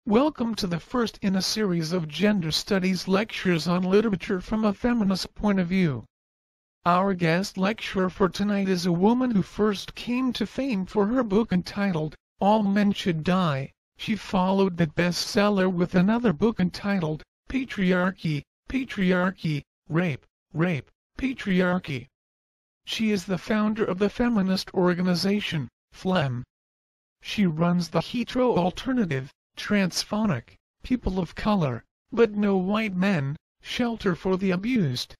Welcome to the first in a series of gender studies lectures on literature from a feminist point of view. Our guest lecturer for tonight is a woman who first came to fame for her book entitled, All Men Should Die. She followed that bestseller with another book entitled, Patriarchy, Patriarchy, Rape, Rape, Patriarchy. She is the founder of the feminist organization, FLEM. She runs the hetero-alternative, transphonic, people of color, but no white men, shelter for the abused.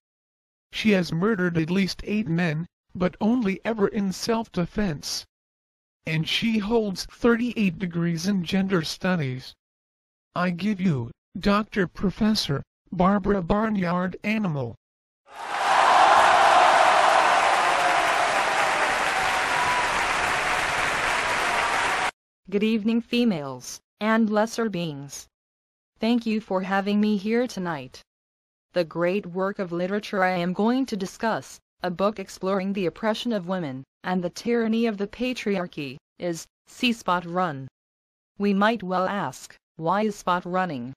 She has murdered at least 8 men, but only ever in self-defense. And she holds 38 degrees in gender studies. I give you, Dr. Professor Barbara Barnyard Animal. Good evening, females and lesser beings. Thank you for having me here tonight. The great work of literature I am going to discuss, a book exploring the oppression of women and the tyranny of the patriarchy, is Spot Run. We might well ask, why is Spot running?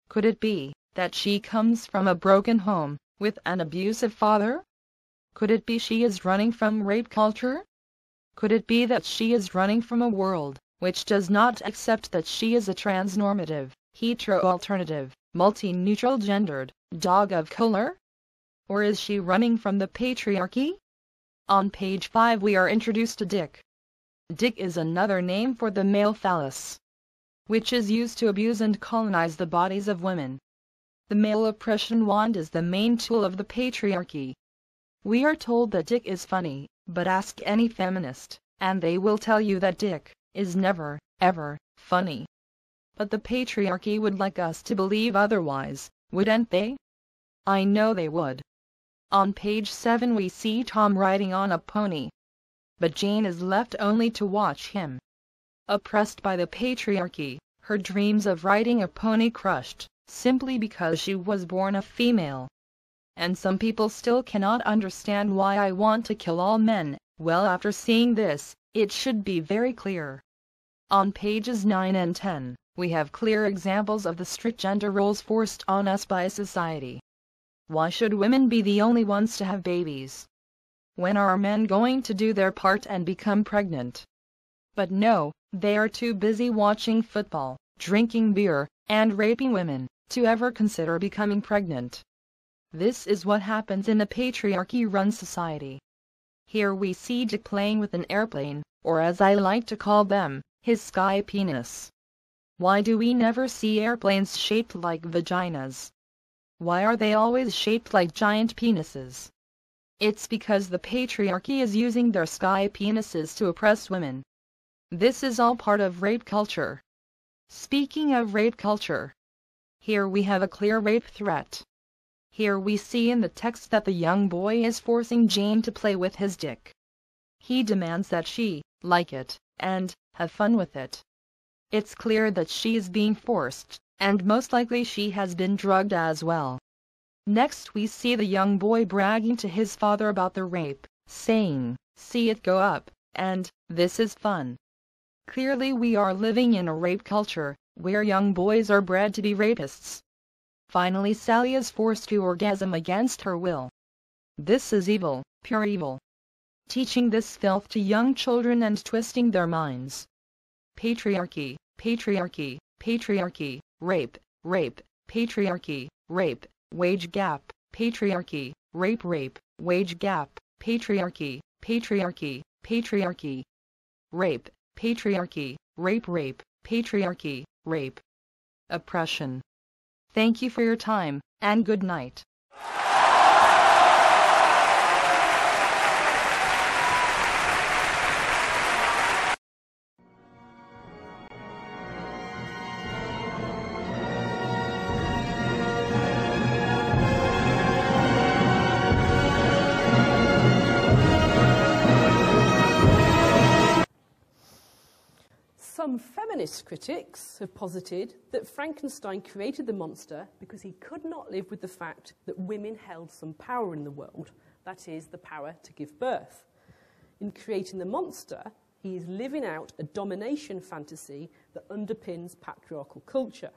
Could it be that she comes from a broken home with an abusive father? Could it be she is running from rape culture? Could it be that she is running from a world which does not accept that she is a transnormative, hetero-alternative, multi-neutral gendered dog of color? Or is she running from the patriarchy? On page 5 we are introduced to Dick. Dick is another name for the male phallus, which is used to abuse and colonize the bodies of women. The male oppression wand is the main tool of the patriarchy. We are told that Dick is funny, but ask any feminist, and they will tell you that Dick is never, ever, funny. But the patriarchy would like us to believe otherwise, wouldn't they? I know they would. On page 7 we see Tom riding on a pony. But Jane is left only to watch him. Oppressed by the patriarchy, her dreams of riding a pony crushed, simply because she was born a female. And some people still cannot understand why I want to kill all men. Well, after seeing this, it should be very clear. On pages 9 and 10, we have clear examples of the strict gender roles forced on us by society. Why should women be the only ones to have babies? When are men going to do their part and become pregnant? But no, they are too busy watching football, drinking beer, and raping women, to ever consider becoming pregnant. This is what happens in a patriarchy-run society. Here we see Dick playing with an airplane, or as I like to call them, his sky penis. Why do we never see airplanes shaped like vaginas? Why are they always shaped like giant penises? It's because the patriarchy is using their sky penises to oppress women. This is all part of rape culture. Speaking of rape culture, here we have a clear rape threat. Here we see in the text that the young boy is forcing Jane to play with his dick. He demands that she like it and have fun with it. It's clear that she is being forced, and most likely she has been drugged as well. Next we see the young boy bragging to his father about the rape, saying, "See it go up, and this is fun." Clearly we are living in a rape culture, where young boys are bred to be rapists. Finally Sally is forced to orgasm against her will. This is evil, pure evil. Teaching this filth to young children and twisting their minds. Patriarchy, patriarchy, patriarchy, rape, rape, patriarchy, rape, wage gap, patriarchy, rape, rape, wage gap, patriarchy, patriarchy, patriarchy, rape, patriarchy, rape, rape, patriarchy, rape, oppression. Thank you for your time, and good night. Some feminist critics have posited that Frankenstein created the monster because he could not live with the fact that women held some power in the world, that is, the power to give birth. In creating the monster, He is living out a domination fantasy that underpins patriarchal culture.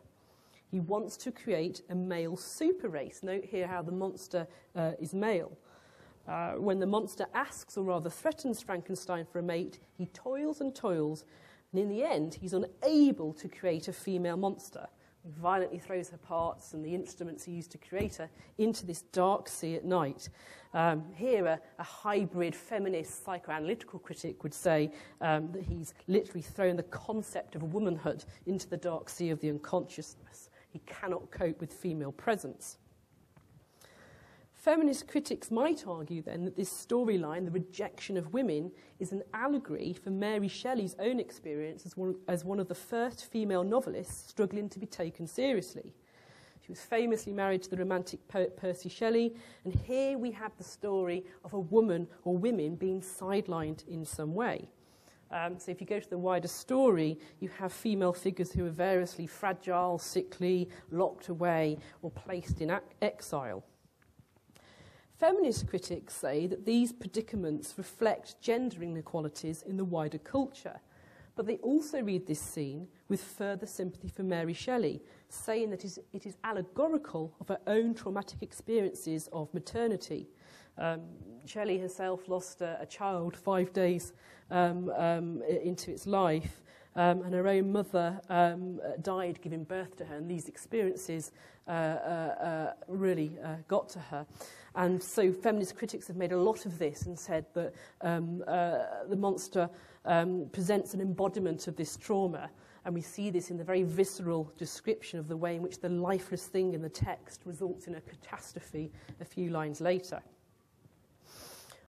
He wants to create a male super race. Note here how the monster is male. When the monster asks, or rather threatens, Frankenstein for a mate, he toils and toils, and in the end, he's unable to create a female monster. He violently throws her parts and the instruments he used to create her into this dark sea at night. Here, a hybrid feminist psychoanalytical critic would say that he's literally thrown the concept of womanhood into the dark sea of the unconsciousness. He cannot cope with female presence. Feminist critics might argue then that this storyline, the rejection of women, is an allegory for Mary Shelley's own experience as one of the first female novelists struggling to be taken seriously. She was famously married to the romantic poet Percy Shelley, and here we have the story of a woman or women being sidelined in some way. So if you go to the wider story, you have female figures who are variously fragile, sickly, locked away, or placed in exile. Feminist critics say that these predicaments reflect gender inequalities in the wider culture, but they also read this scene with further sympathy for Mary Shelley, saying that it is allegorical of her own traumatic experiences of maternity. Shelley herself lost a child 5 days into its life, and her own mother died giving birth to her, and these experiences really got to her. And so feminist critics have made a lot of this and said that the monster presents an embodiment of this trauma, and we see this in the very visceral description of the way in which the lifeless thing in the text results in a catastrophe a few lines later.